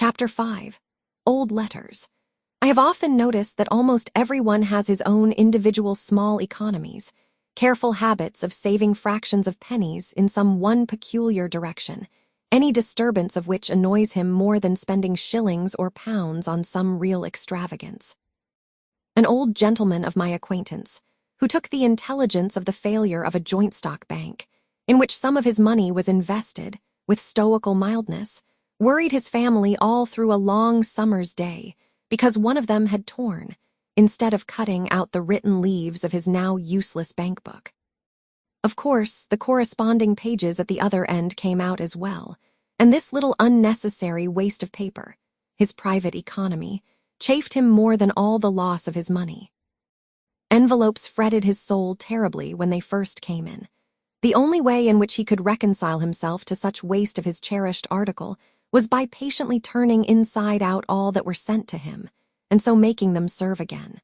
Chapter 5. Old Letters. I have often noticed that almost everyone has his own individual small economies, careful habits of saving fractions of pennies in some one peculiar direction, any disturbance of which annoys him more than spending shillings or pounds on some real extravagance. An old gentleman of my acquaintance, who took the intelligence of the failure of a joint stock bank, in which some of his money was invested, with stoical mildness, worried his family all through a long summer's day because one of them had torn, instead of cutting out the written leaves of his now useless bank book. Of course, the corresponding pages at the other end came out as well, and this little unnecessary waste of paper, his private economy, chafed him more than all the loss of his money. Envelopes fretted his soul terribly when they first came in. The only way in which he could reconcile himself to such waste of his cherished article was by patiently turning inside out all that were sent to him, and so making them serve again.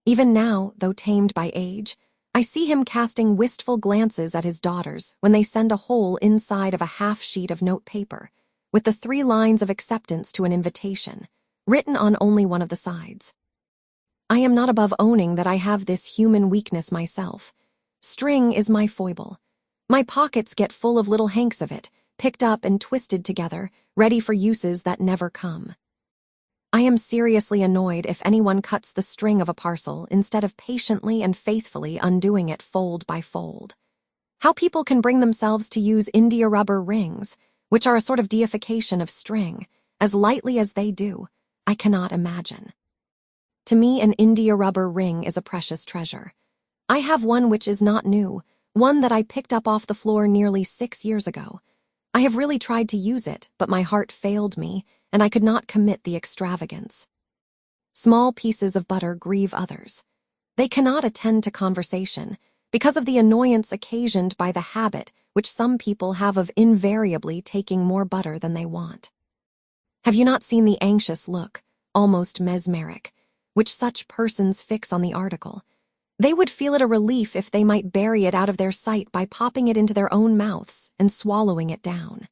Even now, though tamed by age, I see him casting wistful glances at his daughters when they send a hole inside of a half sheet of note paper, with the 3 lines of acceptance to an invitation, written on only one of the sides. I am not above owning that I have this human weakness myself. String is my foible. My pockets get full of little hanks of it, picked up and twisted together, ready for uses that never come. I am seriously annoyed if anyone cuts the string of a parcel instead of patiently and faithfully undoing it fold by fold. How people can bring themselves to use India rubber rings, which are a sort of deification of string, as lightly as they do, I cannot imagine. To me, an India rubber ring is a precious treasure. I have one which is not new, one that I picked up off the floor nearly 6 years ago. I have really tried to use it, but my heart failed me, and I could not commit the extravagance. Small pieces of butter grieve others. They cannot attend to conversation, because of the annoyance occasioned by the habit which some people have of invariably taking more butter than they want. Have you not seen the anxious look, almost mesmeric, which such persons fix on the article? They would feel it a relief if they might bury it out of their sight by popping it into their own mouths and swallowing it down.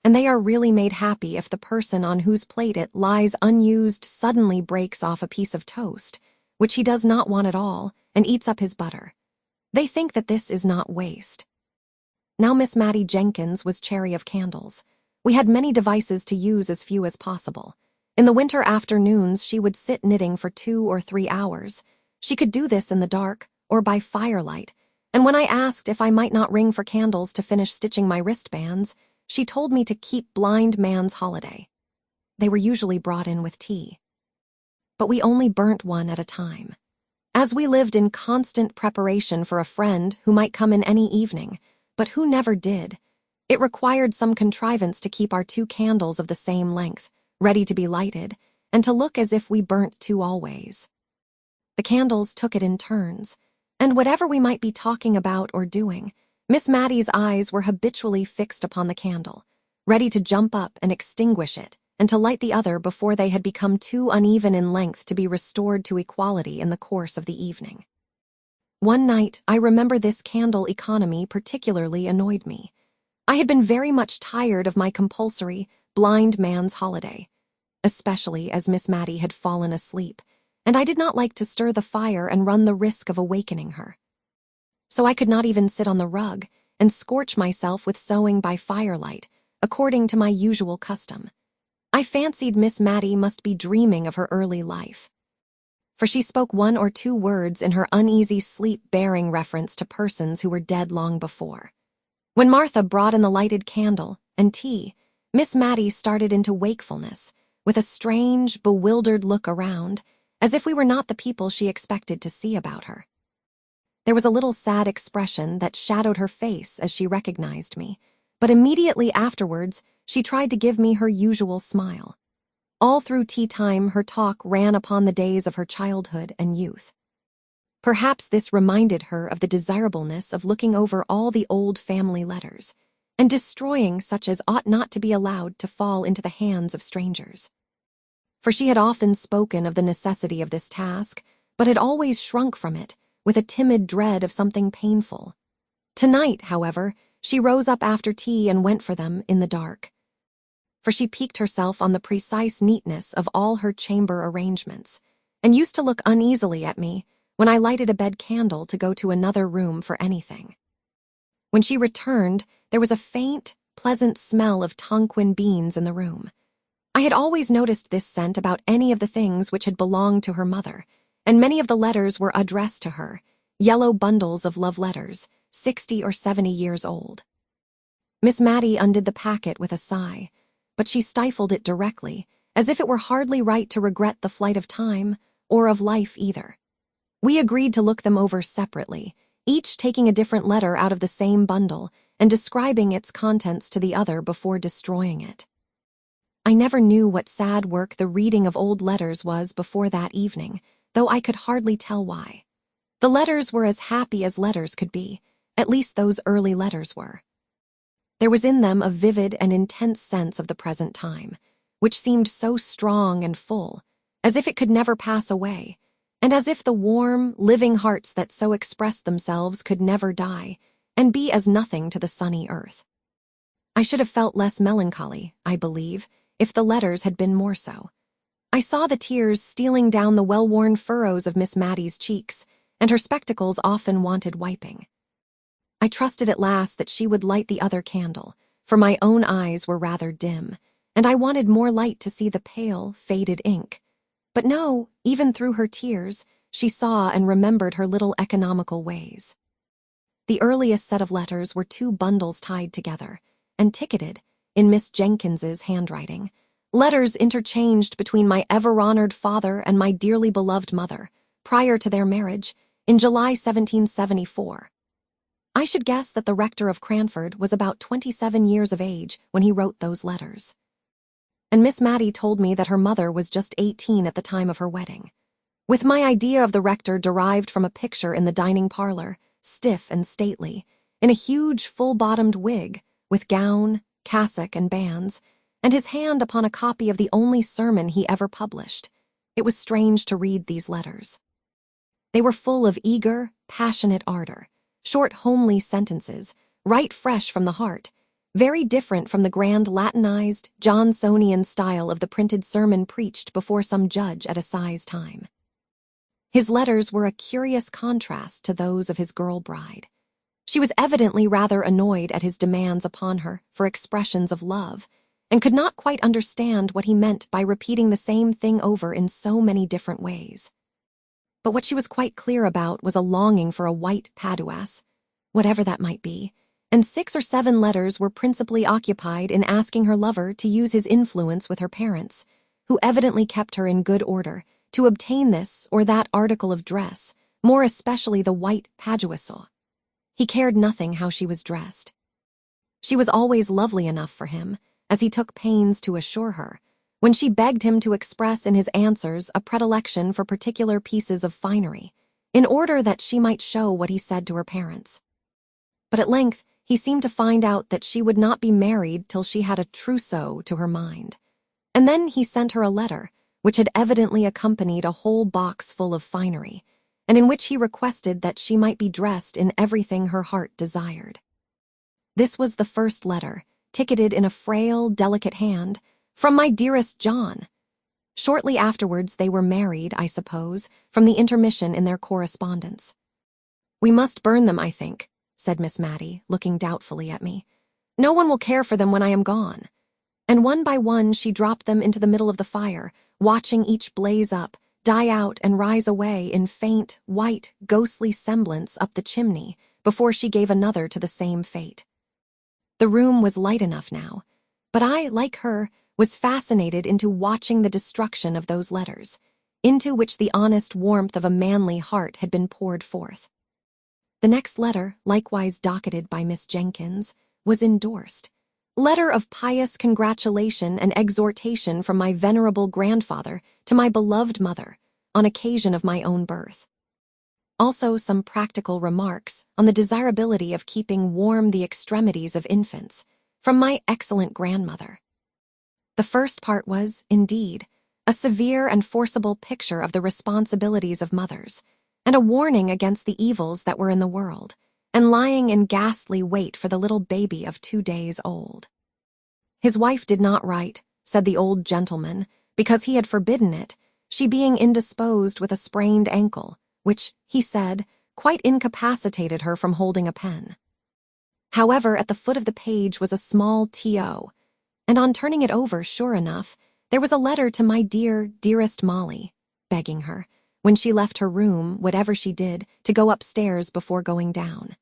And they are really made happy if the person on whose plate it lies unused suddenly breaks off a piece of toast, which he does not want at all, and eats up his butter. They think that this is not waste. Now Miss Mattie Jenkins was chary of candles. We had many devices to use as few as possible. In the winter afternoons she would sit knitting for 2 or 3 hours. She could do this in the dark, or by firelight, and when I asked if I might not ring for candles to finish stitching my wristbands, she told me to keep blind man's holiday. They were usually brought in with tea. But we only burnt one at a time. As we lived in constant preparation for a friend who might come in any evening, but who never did, it required some contrivance to keep our 2 candles of the same length, ready to be lighted, and to look as if we burnt 2 always. The candles took it in turns, and whatever we might be talking about or doing, Miss Mattie's eyes were habitually fixed upon the candle, ready to jump up and extinguish it, and to light the other before they had become too uneven in length to be restored to equality in the course of the evening. One night, I remember this candle economy particularly annoyed me. I had been very much tired of my compulsory blind man's holiday, especially as Miss Mattie had fallen asleep, and I did not like to stir the fire and run the risk of awakening her. So I could not even sit on the rug and scorch myself with sewing by firelight, according to my usual custom. I fancied Miss Mattie must be dreaming of her early life, for she spoke 1 or 2 words in her uneasy sleep bearing reference to persons who were dead long before. When Martha brought in the lighted candle and tea, Miss Mattie started into wakefulness, with a strange, bewildered look around, as if we were not the people she expected to see about her. There was a little sad expression that shadowed her face as she recognized me, but immediately afterwards she tried to give me her usual smile. All through tea time her talk ran upon the days of her childhood and youth. Perhaps this reminded her of the desirableness of looking over all the old family letters, and destroying such as ought not to be allowed to fall into the hands of strangers. For she had often spoken of the necessity of this task, but had always shrunk from it, with a timid dread of something painful. Tonight, however, she rose up after tea and went for them in the dark. for she piqued herself on the precise neatness of all her chamber arrangements, and used to look uneasily at me when I lighted a bed candle to go to another room for anything. When she returned, there was a faint, pleasant smell of Tonquin beans in the room. I had always noticed this scent about any of the things which had belonged to her mother, and many of the letters were addressed to her, yellow bundles of love letters, 60 or 70 years old. Miss Mattie undid the packet with a sigh, but she stifled it directly, as if it were hardly right to regret the flight of time, or of life either. We agreed to look them over separately, each taking a different letter out of the same bundle and describing its contents to the other before destroying it. I never knew what sad work the reading of old letters was before that evening, though I could hardly tell why. The letters were as happy as letters could be, at least those early letters were. There was in them a vivid and intense sense of the present time, which seemed so strong and full, as if it could never pass away, and as if the warm, living hearts that so expressed themselves could never die, and be as nothing to the sunny earth. I should have felt less melancholy, I believe, if the letters had been more so. I saw the tears stealing down the well-worn furrows of Miss Mattie's cheeks, and her spectacles often wanted wiping. I trusted at last that she would light the other candle, for my own eyes were rather dim, and I wanted more light to see the pale, faded ink. But no, even through her tears, she saw and remembered her little economical ways. The earliest set of letters were 2 bundles tied together, and ticketed, in Miss Jenkins's handwriting, letters interchanged between my ever-honored father and my dearly beloved mother, prior to their marriage, in July 1774. I should guess that the rector of Cranford was about 27 years of age when he wrote those letters. And Miss Mattie told me that her mother was just 18 at the time of her wedding. With my idea of the rector derived from a picture in the dining parlor, stiff and stately, in a huge full-bottomed wig, with gown, cassock, and bands, and his hand upon a copy of the only sermon he ever published, it was strange to read these letters. They were full of eager, passionate ardor, short, homely sentences, right fresh from the heart, very different from the grand Latinized, Johnsonian style of the printed sermon preached before some judge at assize time. His letters were a curious contrast to those of his girl bride. She was evidently rather annoyed at his demands upon her for expressions of love, and could not quite understand what he meant by repeating the same thing over in so many different ways. But what she was quite clear about was a longing for a white paduas, whatever that might be, and 6 or 7 letters were principally occupied in asking her lover to use his influence with her parents, who evidently kept her in good order, to obtain this or that article of dress, more especially the white paduaso. He cared nothing how she was dressed. She was always lovely enough for him, as he took pains to assure her, when she begged him to express in his answers a predilection for particular pieces of finery, in order that she might show what he said to her parents. But at length he seemed to find out that she would not be married till she had a trousseau to her mind, and then he sent her a letter, which had evidently accompanied a whole box full of finery, and in which he requested that she might be dressed in everything her heart desired. This was the first letter, ticketed in a frail, delicate hand, from my dearest John. Shortly afterwards they were married, I suppose, from the intermission in their correspondence. "We must burn them, I think," said Miss Mattie, looking doubtfully at me. "No one will care for them when I am gone." And one by one she dropped them into the middle of the fire, watching each blaze up, die out, and rise away in faint, white, ghostly semblance up the chimney, before she gave another to the same fate. The room was light enough now, but I, like her, was fascinated into watching the destruction of those letters, into which the honest warmth of a manly heart had been poured forth. The next letter, likewise docketed by Miss Jenkins, was endorsed, "Letter of pious congratulation and exhortation from my venerable grandfather to my beloved mother, on occasion of my own birth." Also some practical remarks on the desirability of keeping warm the extremities of infants, from my excellent grandmother. The first part was, indeed, a severe and forcible picture of the responsibilities of mothers, and a warning against the evils that were in the world, and lying in ghastly wait for the little baby of 2 days old. His wife did not write, said the old gentleman, because he had forbidden it, she being indisposed with a sprained ankle, which, he said, quite incapacitated her from holding a pen. However, at the foot of the page was a small T.O., and on turning it over, sure enough, there was a letter to my dearest Molly, begging her, when she left her room, whatever she did, to go upstairs before going down,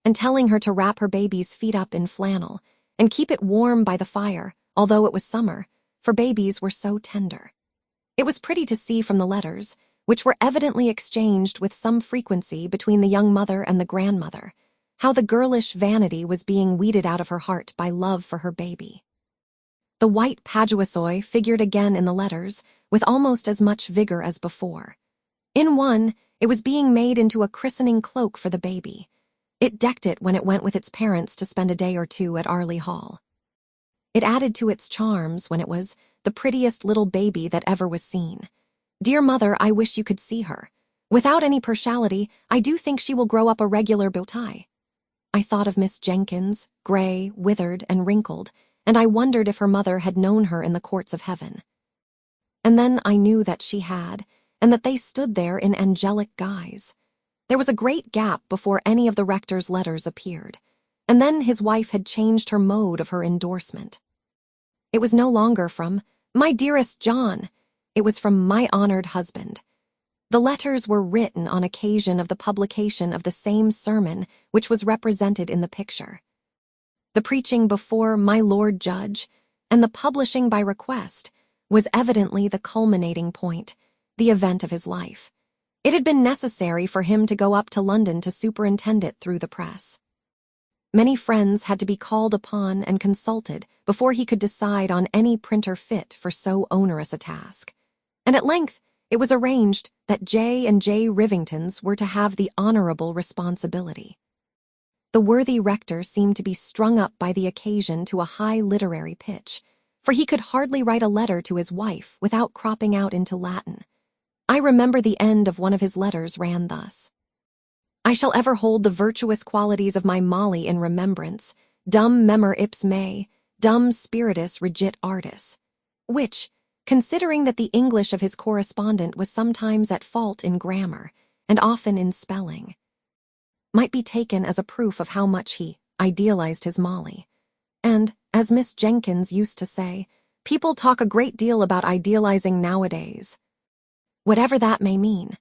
and telling her to wrap her baby's feet up in flannel and keep it warm by the fire, although it was summer, for babies were so tender. It was pretty to see from the letters, which were evidently exchanged with some frequency between the young mother and the grandmother, how the girlish vanity was being weeded out of her heart by love for her baby. The white paduasoy figured again in the letters with almost as much vigor as before. In one, it was being made into a christening cloak for the baby. It decked it when it went with its parents to spend a day or two at Arley Hall. It added to its charms when it was the prettiest little baby that ever was seen. Dear mother, I wish you could see her. Without any partiality, I do think she will grow up a regular beauty. I thought of Miss Jenkins, gray, withered, and wrinkled, and I wondered if her mother had known her in the courts of heaven. And then I knew that she had, and that they stood there in angelic guise. There was a great gap before any of the rector's letters appeared, and then his wife had changed her mode of her endorsement. It was no longer from, "My dearest John," it was from "My honored husband." The letters were written on occasion of the publication of the same sermon which was represented in the picture. The preaching before "My Lord Judge" and the publishing by request was evidently the culminating point, the event of his life. It had been necessary for him to go up to London to superintend it through the press. Many friends had to be called upon and consulted before he could decide on any printer fit for so onerous a task. And at length it was arranged that J. and J. Rivingtons were to have the honorable responsibility. The worthy rector seemed to be strung up by the occasion to a high literary pitch, for he could hardly write a letter to his wife without cropping out into Latin. I remember the end of one of his letters ran thus: "I shall ever hold the virtuous qualities of my Molly in remembrance, dum memor ips mei, dum spiritus regit artis," which, considering that the English of his correspondent was sometimes at fault in grammar and often in spelling, might be taken as a proof of how much he idealized his Molly. And, as Miss Jenkins used to say, people talk a great deal about idealizing nowadays. Whatever that may mean,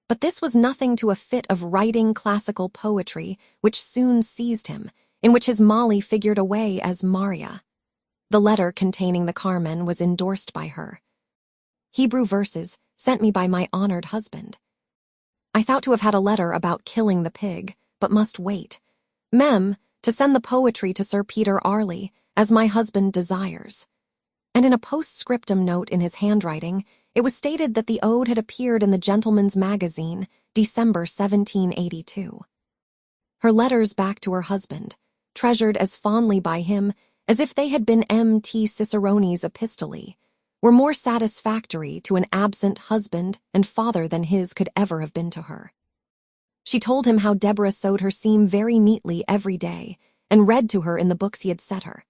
but this was nothing to a fit of writing classical poetry which soon seized him, in which his Molly figured away as Maria. The letter containing the Carmen was endorsed by her. Hebrew verses sent me by my honored husband. I thought to have had a letter about killing the pig, but must wait. Mem, to send the poetry to Sir Peter Arley, as my husband desires. And in a postscriptum note in his handwriting, it was stated that the ode had appeared in the Gentleman's Magazine, December 1782. Her letters back to her husband, treasured as fondly by him as if they had been M.T. Cicerone's epistolae, were more satisfactory to an absent husband and father than his could ever have been to her. She told him how Deborah sewed her seam very neatly every day and read to her in the books he had set her.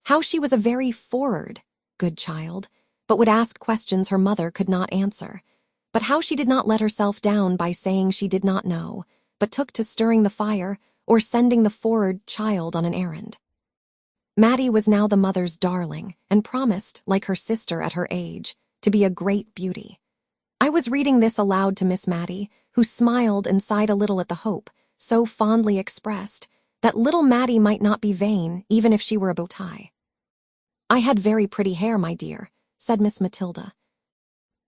How she was a very forward, good child, but would ask questions her mother could not answer, but how she did not let herself down by saying she did not know, but took to stirring the fire or sending the forward child on an errand. Mattie was now the mother's darling and promised, like her sister at her age, to be a great beauty. I was reading this aloud to Miss Mattie, who smiled and sighed a little at the hope, so fondly expressed, that little Mattie might not be vain even if she were a beauty. "I had very pretty hair, my dear," said Miss Matilda,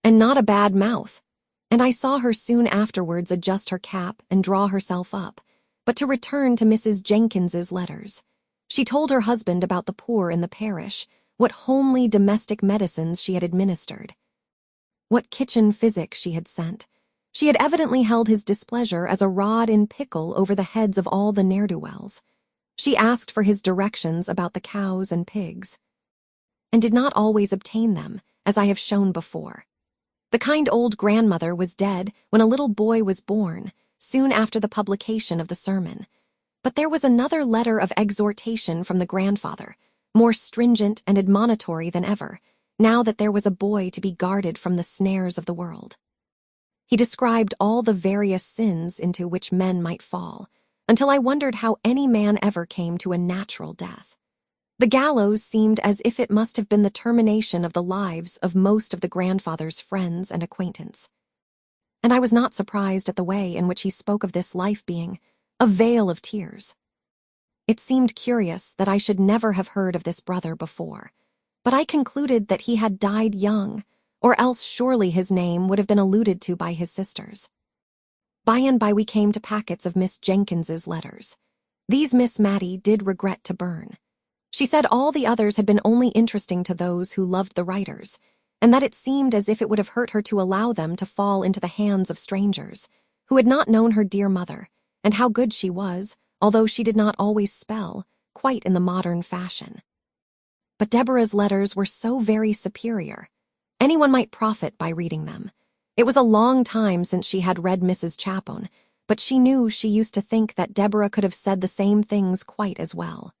"and not a bad mouth," and I saw her soon afterwards adjust her cap and draw herself up. But to return to Mrs. Jenkins's letters. She told her husband about the poor in the parish, what homely domestic medicines she had administered, what kitchen physic she had sent. She had evidently held his displeasure as a rod in pickle over the heads of all the ne'er-do-wells. She asked for his directions about the cows and pigs, and did not always obtain them, as I have shown before. The kind old grandmother was dead when a little boy was born, soon after the publication of the sermon. But there was another letter of exhortation from the grandfather, more stringent and admonitory than ever, now that there was a boy to be guarded from the snares of the world. He described all the various sins into which men might fall, until I wondered how any man ever came to a natural death. The gallows seemed as if it must have been the termination of the lives of most of the grandfather's friends and acquaintance. And I was not surprised at the way in which he spoke of this life being a vale of tears. It seemed curious that I should never have heard of this brother before, but I concluded that he had died young, or else surely his name would have been alluded to by his sisters. By and by we came to packets of Miss Jenkins's letters. These Miss Mattie did regret to burn. She said all the others had been only interesting to those who loved the writers, and that it seemed as if it would have hurt her to allow them to fall into the hands of strangers, who had not known her dear mother, and how good she was, although she did not always spell, quite in the modern fashion. But Deborah's letters were so very superior. Anyone might profit by reading them. It was a long time since she had read Mrs. Chapone, but she knew she used to think that Deborah could have said the same things quite as well.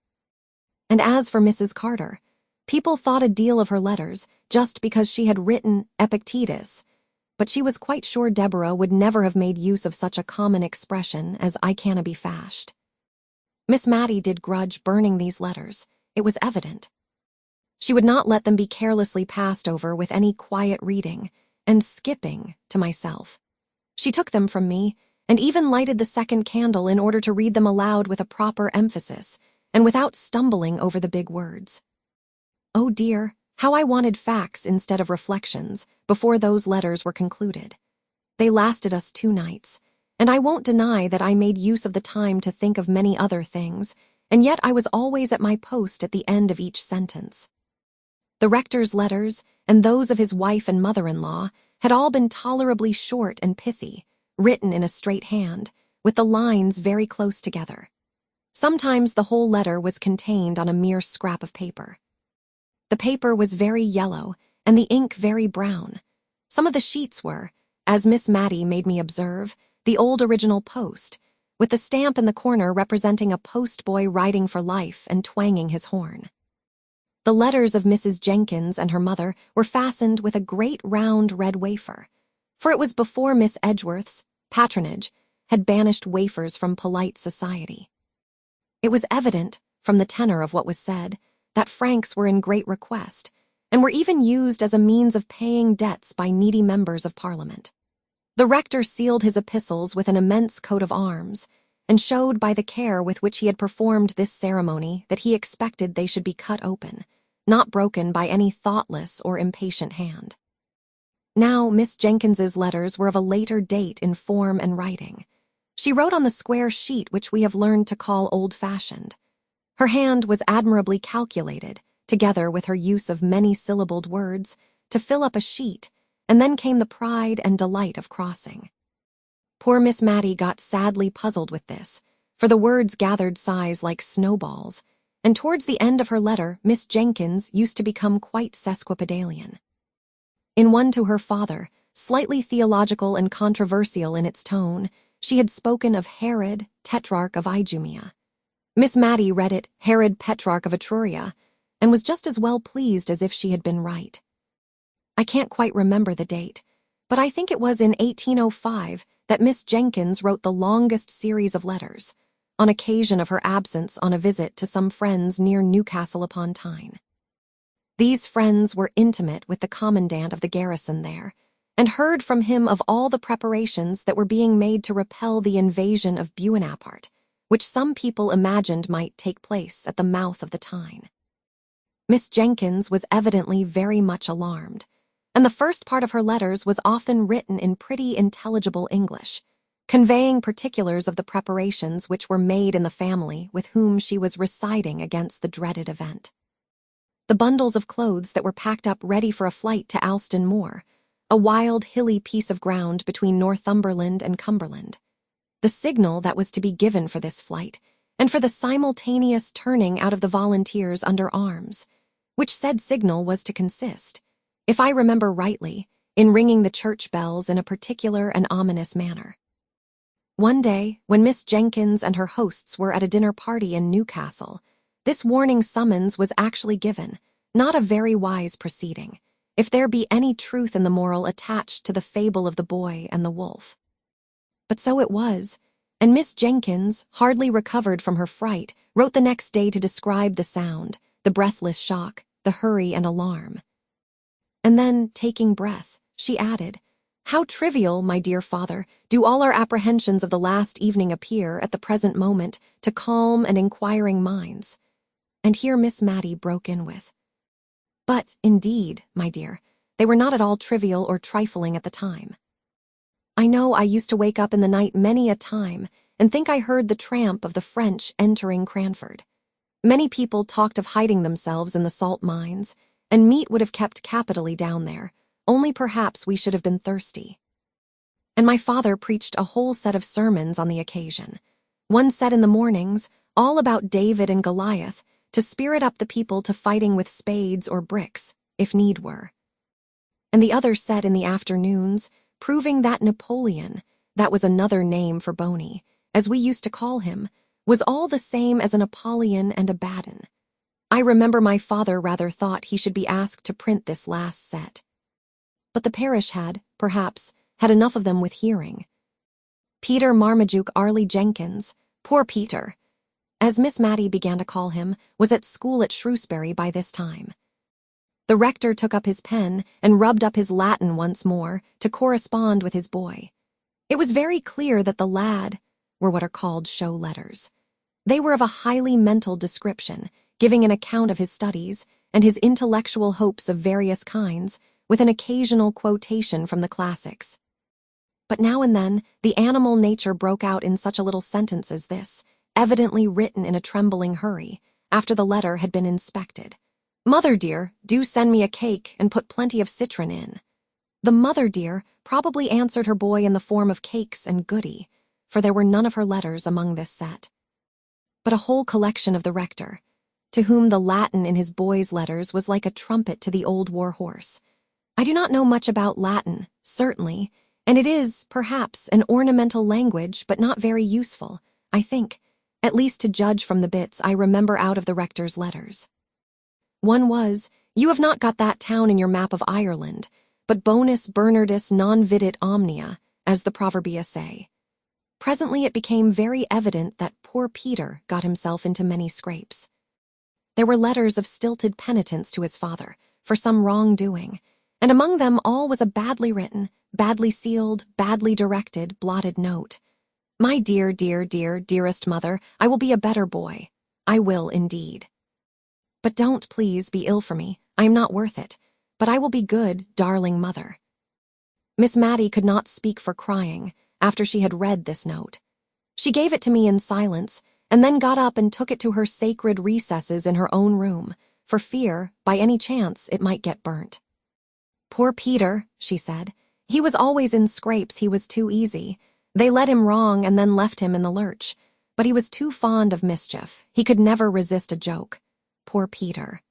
And as for Mrs. Carter, people thought a deal of her letters just because she had written Epictetus, but she was quite sure Deborah would never have made use of such a common expression as I canna be fashed. Miss Mattie did grudge burning these letters, it was evident. She would not let them be carelessly passed over with any quiet reading and skipping to myself. She took them from me and even lighted the second candle in order to read them aloud with a proper emphasis and without stumbling over the big words. Oh dear, how I wanted facts instead of reflections before those letters were concluded. They lasted us 2 nights, and I won't deny that I made use of the time to think of many other things, and yet I was always at my post at the end of each sentence. The rector's letters, and those of his wife and mother-in-law, had all been tolerably short and pithy, written in a straight hand, with the lines very close together. Sometimes the whole letter was contained on a mere scrap of paper. The paper was very yellow, and the ink very brown. Some of the sheets were, as Miss Mattie made me observe, the old original post, with the stamp in the corner representing a postboy riding for life and twanging his horn. The letters of Mrs. Jenkins and her mother were fastened with a great round red wafer, for it was before Miss Edgeworth's patronage had banished wafers from polite society. It was evident, from the tenor of what was said, that francs were in great request, and were even used as a means of paying debts by needy members of Parliament. The rector sealed his epistles with an immense coat of arms, and showed by the care with which he had performed this ceremony that he expected they should be cut open, not broken by any thoughtless or impatient hand. Now, Miss Jenkins's letters were of a later date in form and writing. She wrote on the square sheet which we have learned to call old-fashioned. Her hand was admirably calculated, together with her use of many-syllabled words, to fill up a sheet, and then came the pride and delight of crossing. Poor Miss Mattie got sadly puzzled with this, for the words gathered size like snowballs, and towards the end of her letter Miss Jenkins used to become quite sesquipedalian. In one to her father, slightly theological and controversial in its tone, she had spoken of Herod, Tetrarch of Idumea. Miss Mattie read it Herod Petrarch of Etruria, and was just as well pleased as if she had been right. I can't quite remember the date, but I think it was in 1805 that Miss Jenkins wrote the longest series of letters, on occasion of her absence on a visit to some friends near Newcastle upon Tyne. These friends were intimate with the commandant of the garrison there, and heard from him of all the preparations that were being made to repel the invasion of Buonaparte, which some people imagined might take place at the mouth of the Tyne. Miss Jenkins was evidently very much alarmed, and the first part of her letters was often written in pretty intelligible English, conveying particulars of the preparations which were made in the family with whom she was residing against the dreaded event. The bundles of clothes that were packed up ready for a flight to Alston Moor, a wild, hilly piece of ground between Northumberland and Cumberland. The signal that was to be given for this flight, and for the simultaneous turning out of the volunteers under arms, which said signal was to consist, if I remember rightly, in ringing the church bells in a particular and ominous manner. One day, when Miss Jenkins and her hosts were at a dinner party in Newcastle, This warning summons was actually given, not a very wise proceeding, if there be any truth in the moral attached to the fable of the boy and the wolf. But so it was, and Miss Jenkins, hardly recovered from her fright, wrote the next day to describe the sound, the breathless shock, the hurry and alarm. And then, taking breath, she added, "How trivial, my dear father, do all our apprehensions of the last evening appear at the present moment to calm and inquiring minds." And here Miss Matty broke in with, "But, indeed, my dear, they were not at all trivial or trifling at the time. I know I used to wake up in the night many a time and think I heard the tramp of the French entering Cranford. Many people talked of hiding themselves in the salt mines, and meat would have kept capitally down there, only perhaps we should have been thirsty." And my father preached a whole set of sermons on the occasion. One set in the mornings, all about David and Goliath, to spirit up the people to fighting with spades or bricks, if need were. And the other set in the afternoons, proving that Napoleon, that was another name for Boney, as we used to call him, was all the same as an Apollyon and a Baden. I remember my father rather thought he should be asked to print this last set. But the parish had, perhaps, had enough of them with hearing. Peter Marmaduke Arley Jenkins, poor Peter, as Miss Matty began to call him, was at school at Shrewsbury by this time. The rector took up his pen and rubbed up his Latin once more to correspond with his boy. It was very clear that the lad were what are called show letters. They were of a highly mental description, giving an account of his studies and his intellectual hopes of various kinds, with an occasional quotation from the classics. But now and then the animal nature broke out in such a little sentence as this, evidently written in a trembling hurry, after the letter had been inspected. "Mother dear, do send me a cake and put plenty of citron in." The mother dear probably answered her boy in the form of cakes and goody, for there were none of her letters among this set, but a whole collection of the rector, to whom the Latin in his boy's letters was like a trumpet to the old war horse. I do not know much about Latin, certainly, and it is, perhaps, an ornamental language, but not very useful, I think, at least to judge from the bits I remember out of the rector's letters. One was, "You have not got that town in your map of Ireland, but bonus Bernardus non vidit omnia, as the Proverbia say." Presently it became very evident that poor Peter got himself into many scrapes. There were letters of stilted penitence to his father for some wrongdoing, and among them all was a badly written, badly sealed, badly directed, blotted note. "My dear, dear, dear, dearest mother, I will be a better boy. I will, indeed. But don't, please, be ill for me. I am not worth it. But I will be good, darling mother." Miss Matty could not speak for crying after she had read this note. She gave it to me in silence, and then got up and took it to her sacred recesses in her own room, for fear, by any chance, it might get burnt. "Poor Peter," she said. "He was always in scrapes. He was too easy. They led him wrong and then left him in the lurch. But he was too fond of mischief. He could never resist a joke. Poor Peter."